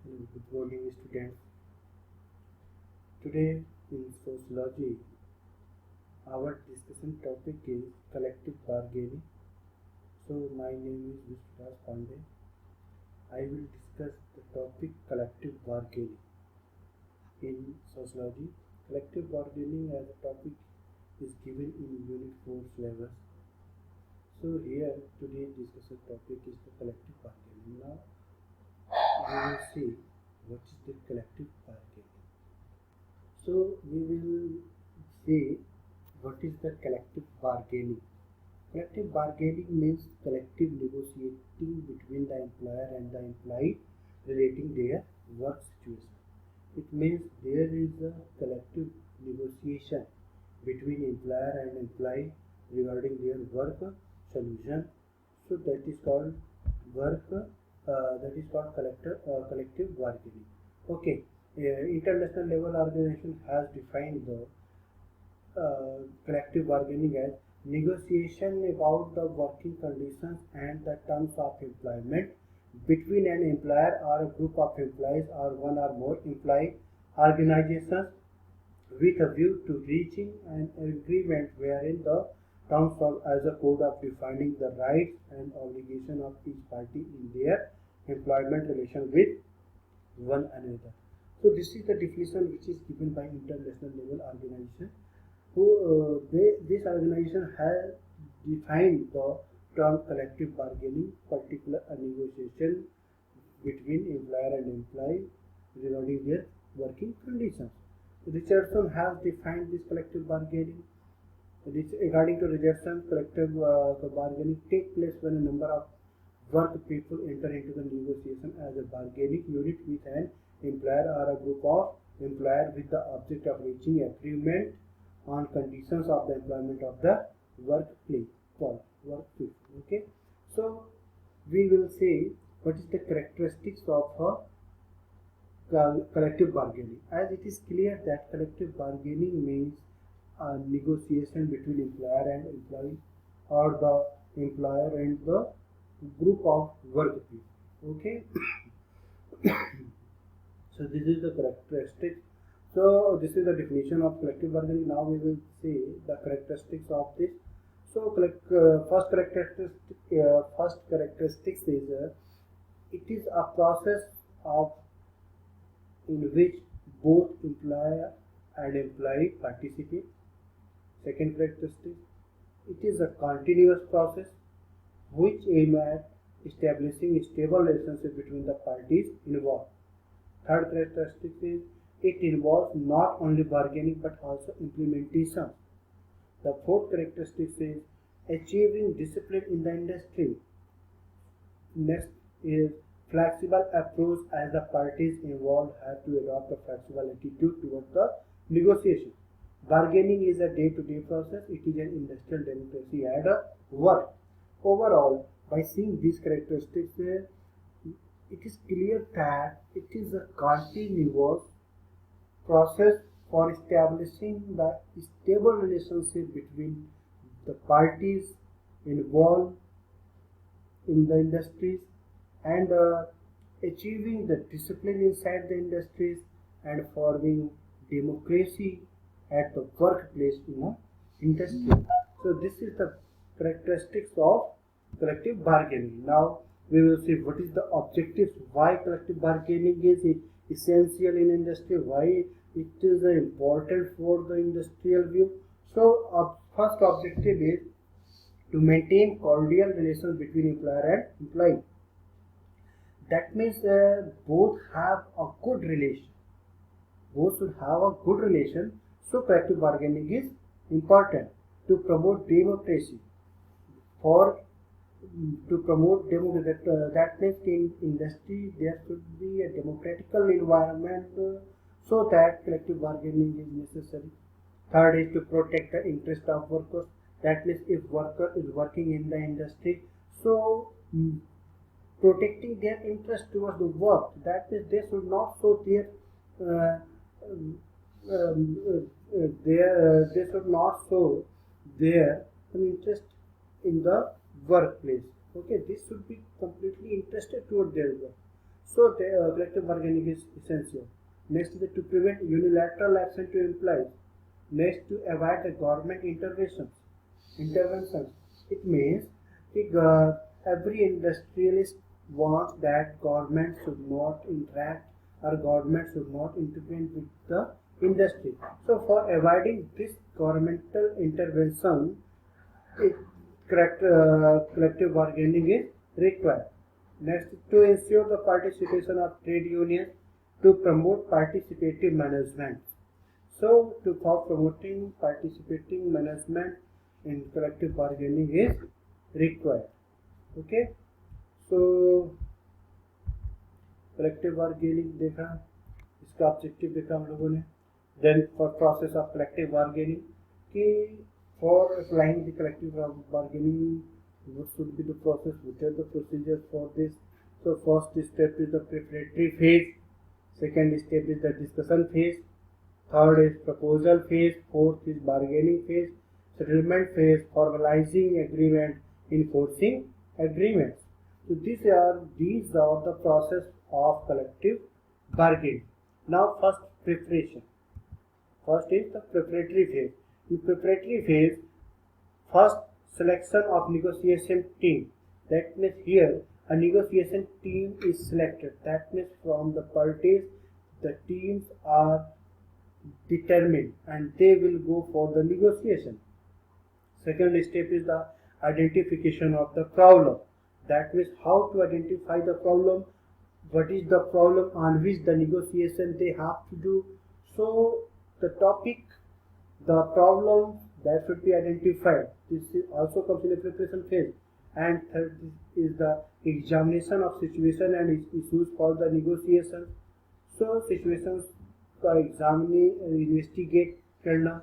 Good morning, students. Today in sociology, our discussion topic is collective bargaining. So, my name is Vishwas Pandey. I will discuss the topic collective bargaining in sociology. Collective bargaining as a topic is given in Unit 4 syllabus. So, here today's discussion topic is the collective bargaining. Now, we will see what is the collective bargaining. So we will see what is the collective bargaining. Collective bargaining means collective negotiating between the employer and the employee relating their work situation. It means there is a collective negotiation between employer and employee regarding their work solution. So that is called work. That is called collective bargaining. Okay. International level organization has defined the collective bargaining as negotiation about the working conditions and the terms of employment between an employer or a group of employees or one or more employee organizations with a view to reaching an agreement wherein the terms of as a code of defining the rights and obligation of each party in their employment relation with one another. So this is the definition which is given by international level organization. This organization has defined the term collective bargaining, particular a negotiation between employer and employee regarding their working conditions. Richardson has defined this collective bargaining. According to Richardson, collective bargaining takes place when a number of work people enter into the negotiation as a bargaining unit with an employer or a group of employers with the object of reaching agreement on conditions of the employment of the workplace. Okay, so we will see what is the characteristics of a collective bargaining. As it is clear that collective bargaining means a negotiation between employer and employee, or the employer and the group of work people. Okay. So this is the characteristic. So this is the definition of collective bargaining. Now we will see the characteristics of this. So first characteristics is it is a process of in which both employer and employee participate. Second characteristic, it is a continuous process which aim at establishing a stable relationship between the parties involved. Third characteristic is it involves not only bargaining but also implementation. The fourth characteristic is achieving discipline in the industry. Next is flexible approach, as the parties involved have to adopt a flexible attitude towards the negotiation. Bargaining is a day-to-day process. It is an industrial democracy at work. Overall, by seeing these characteristics, it is clear that it is a continuous process for establishing the stable relationship between the parties involved in the industries and achieving the discipline inside the industries and forming democracy at the workplace in the industry. So this is the characteristics of collective bargaining. Now we will see what is the objectives, why collective bargaining is essential in industry, why it is important for the industrial view. So first objective is to maintain cordial relations between employer and employee. That means both have a good relation. Both should have a good relation. So collective bargaining is important to promote democracy. For to promote democracy, that means in industry there should be a democratical environment so that collective bargaining is necessary. Third is to protect the interest of workers. That means if worker is working in the industry, so protecting their interest towards the work. That means they should not show their uh, um, they should not show their interest in the workplace. Okay, this should be completely interested toward their work. So collective bargaining is essential. Next is to prevent unilateral action to employees. Next, to avoid the government interventions. It means every industrialist wants that government should not interact or government should not intervene with the industry. So for avoiding this governmental intervention, it, collective bargaining is required. Next, to ensure the participation of trade unions to promote participative management. So, for promoting participating management in collective bargaining is required. Okay. So, collective bargaining देखा, इसका objective देखा हम लोगों ने. Then for process of collective bargaining, कि for applying the collective bargaining, what should be the process? What are the procedures for this? So, first step is the preparatory phase. Second step is the discussion phase. Third is proposal phase. Fourth is bargaining phase. Settlement phase, formalizing agreement, enforcing agreements. So these are the process of collective bargaining. Now first preparation. First is the preparatory phase. In preparatory phase, first selection of negotiation team. That means here a negotiation team is selected. That means from the parties, the teams are determined and they will go for the negotiation. Second step is the identification of the problem. That means how to identify the problem, what is the problem on which the negotiation they have to do. So the topic, the problem that should be identified. This also comes in the preparation phase. And third is the examination of situation and issues for the negotiation. So situations का examine investigate करना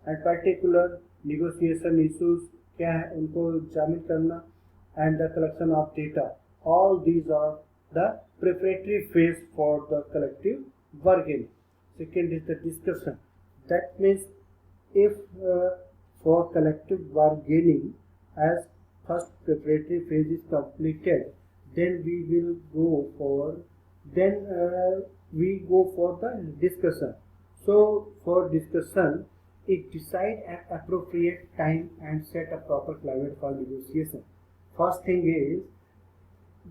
and particular negotiation issues क्या है उनको examine करना and the collection of data. All these are the preparatory phase for the collective bargaining. Second is the discussion. That means if for collective bargaining, as first preparatory phase is completed, then we will go for the discussion. So for discussion, it decide an appropriate time and set a proper climate for negotiation. First thing is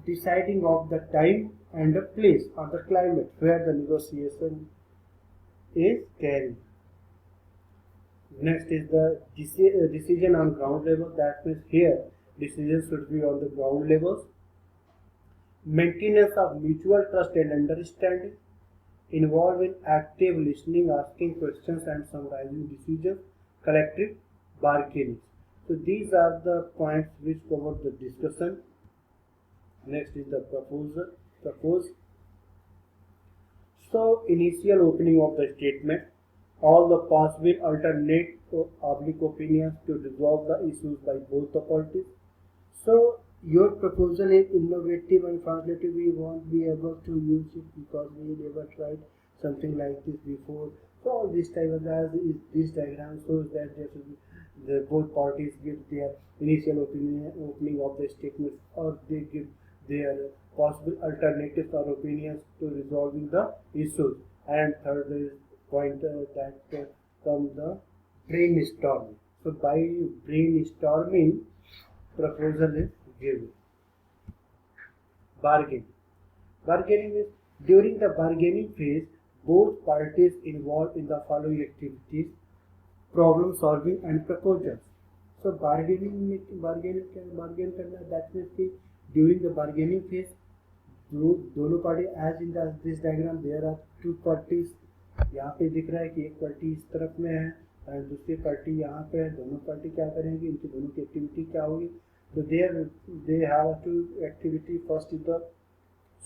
deciding of the time and the place or the climate where the negotiation is carried. Next is the decision on ground level. That means here decisions should be on the ground levels. Maintenance of mutual trust and understanding, involving active listening, asking questions and summarizing decisions, collective bargaining. So these are the points which cover the discussion. Next is the propose. So initial opening of the statement, all the possible alternate oblique opinions to resolve the issues by both the parties. So your proposal is innovative and translative. We won't be able to use it because we never tried something like this before. So all this type of this diagram shows that both parties give their initial opening of the statement, or they give their possible alternatives or opinions to resolving the issues. And third is point that comes the brainstorming. So by brainstorming, proposal is given. Bargaining is during the bargaining phase, both parties involved in the following activities: problem solving and proposals. So bargain करना, that means कि during the bargaining phase, दोनों party, as in this diagram there are two parties. यहाँ पे दिख रहा है कि एक पार्टी इस तरफ में है और दूसरी पार्टी यहाँ पे है. दोनों पार्टी क्या करेंगे, इनकी दोनों की एक्टिविटी क्या होगी? So they have two activity. First is the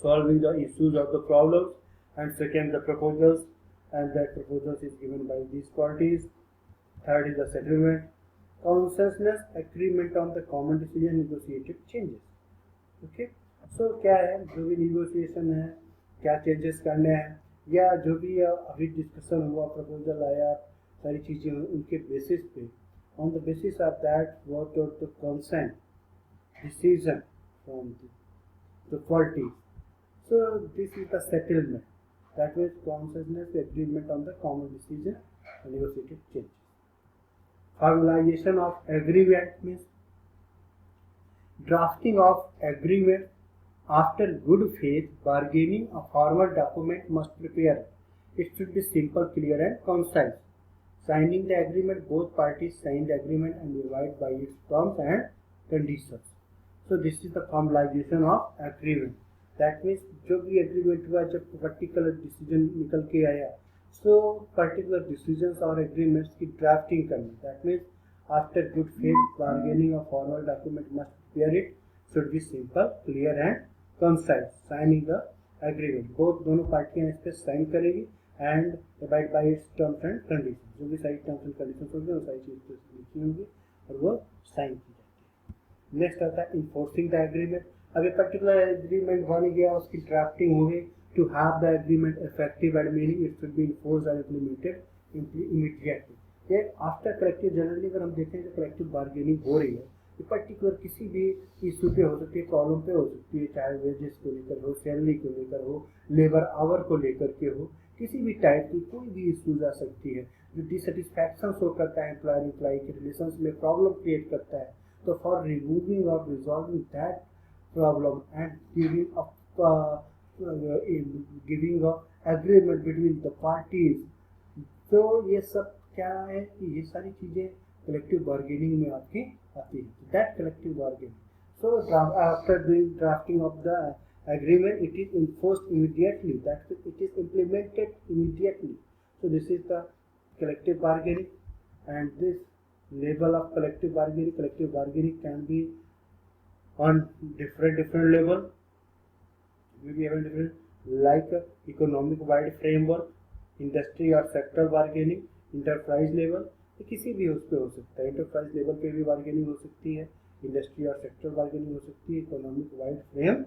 solving the issues of the problems, and second the proposals, and that proposals is given by these parties. Third is the settlement, consensus agreement on the common decision, negotiated changes. Okay, so क्या है, जो भी negotiation है, क्या changes करने हैं, या जो भी अभी discussion हुआ, proposal आया, सारी चीजें उनके basis पे, on the basis of that, what are the consent decision from the parties. So this is the settlement. That means consensus agreement on the common decision and negotiated changes. Formalization of agreement means drafting of agreement after good faith bargaining. A formal document must prepare. It should be simple, clear and concise. Signing the agreement, both parties sign the agreement and abide by its terms and conditions. So this is the formalization of agreement. That means जो भी agreement हुआ, जब particular decision निकल के आया, so particular decisions or agreements की drafting करना. That means after good faith bargaining, a formal document must prepare. It should be simple, clear and concise. Signing the agreement, both दोनों पार्टियां इस पे sign करेगी and abide by its terms and conditions. जो भी सारी terms and conditions होंगे वो सारी चीज़ लिखी होंगी और वो sign की जाती है. नेक्स्ट आता है enforcing the agreement. अब एक पर्टिकुलर एग्रीमेंट बन गया, उसकी ड्राफ्टिंग हो गई. To have the agreement effective and meaning it should be enforced and implemented immediately. ये आफ्टर कलेक्टिव, जनरली अगर हम देखें तो कलेक्टिव बार्गेनिंग हो रही है, ये पर्टिकुलर किसी भी इशू पे हो सकती है, प्रॉब्लम पे हो सकती है, चाहे वेजेस को लेकर हो, सैलरी को लेकर हो, लेबर आवर को लेकर के हो, किसी भी टाइप की कोई भी इशूज आ सकती है जो डिससेटिस्फैक्शन शो करता है एम्प्लॉयर एम्प्लॉय के रिलेशंस में, प्रॉब्लम क्रिएट करता है. तो फॉर रिमूविंग और resolving that problem and giving a agreement between the parties. तो ये सब क्या है कि ये सारी चीजें कलेक्टिव बार्गेनिंग में आपकी आती है. That collective bargaining. So after doing drafting of the agreement, it is enforced immediately. That it is implemented immediately. So this is the collective bargaining, and this level of collective bargaining. Collective bargaining can be on different level. We have different like economic wide framework, industry और sector bargaining, enterprise level. किसी भी उस पे हो सकता है. enterprise level पे भी bargaining हो सकती है, industry और sector bargaining हो सकती है, economic wide frame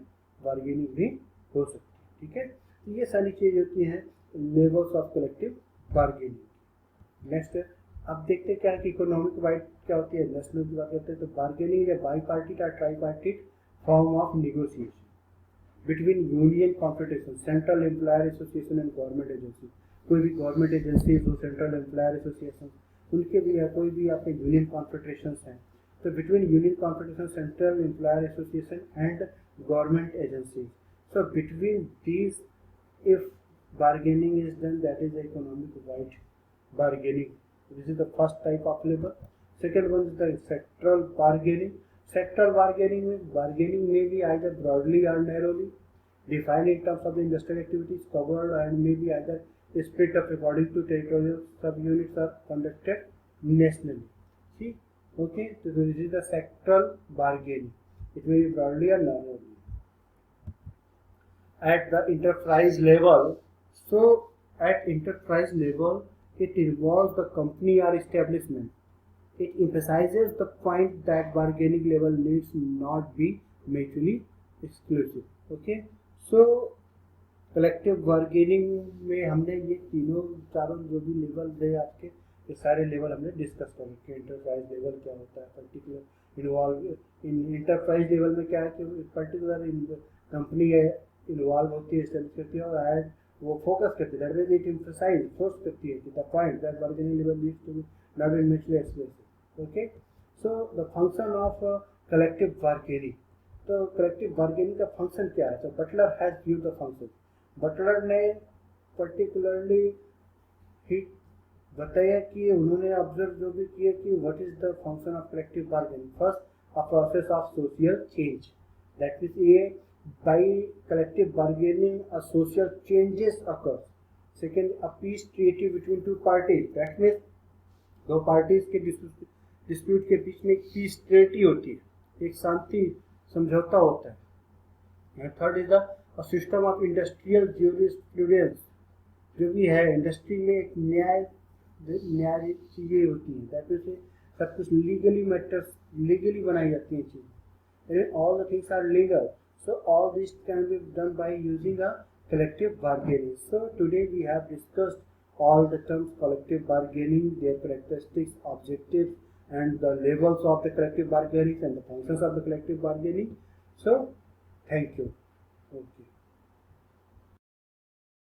bargaining भी हो सकती है. ठीक है, तो ये सारी चीजें होती हैं levels of collective bargaining. Next अब देखते हैं क्या है कि इकोनॉमिक वाइड क्या होती है. नेशनल की बात करते हैं तो बार्गेनिंग या बाई पार्टिट और tripartite form of negotiation between union confederation, central employer association and government agency. कोई भी गवर्नमेंट एजेंसी हो, सेंट्रल एम्प्लॉयर एसोसिएशन, उनके भी या कोई भी आपके यूनियन कॉन्फेडरेशन हैं, तो between union confederation, central employer association and government agency. So between these if bargaining is done, that is economic wide bargaining. This is the first type of labor. Second one is the sectoral bargaining. Sectoral bargaining may be either broadly or narrowly defined in terms of the industrial activities covered and may be either split up according to territorial subunits or conducted nationally. See, okay, so this is the sectoral bargaining. It may be broadly or narrowly. At the enterprise level, so at enterprise level, it involves the company or establishment. It emphasizes the point that bargaining level needs not be mutually exclusive. Okay, so collective bargaining में हमने ये तीनों चारों जो भी level थे आपके, ये सारे लेवल हमने डिस्कस कर रखे. एंटरप्राइज लेवल क्या होता है, particular involve in enterprise level में क्या है कि पर्टिकुलर कंपनी इन्वॉल्व होती है, एस्टेब्लिश करती है और वो फोकस करती है. That means it emphasize, force करती है कि the point that bargaining level needs to be not be mutually exclusive. Okay, so the function of collective bargaining. तो कलेक्टिव बार्गेनिंग का फंक्शन क्या है? तो Butler has view the function. Butler ने particularly ही बताया कि उन्होंने ऑब्जर्व जो भी किया कि what is the function of collective bargaining. First, a process of social change. That means ये by collective bargaining a social changes occurs. Second, a peace treaty between two parties. That means दो parties के dispute के बीच में एक peace treaty होती है, एक शांति समझौता होता है. Third is the system of industrial jurisprudence. जो भी है इंडस्ट्री में एक न्याय चीजें होती हैं. दैट मींस सब कुछ लीगली मैटर्स लीगली बनाई जाती हैं चीजें. All the things are legal. So all this can be done by using a collective bargaining. So today we have discussed all the terms collective bargaining, their characteristics, objectives, and the levels of the collective bargaining and the functions of the collective bargaining. So thank you. Okay.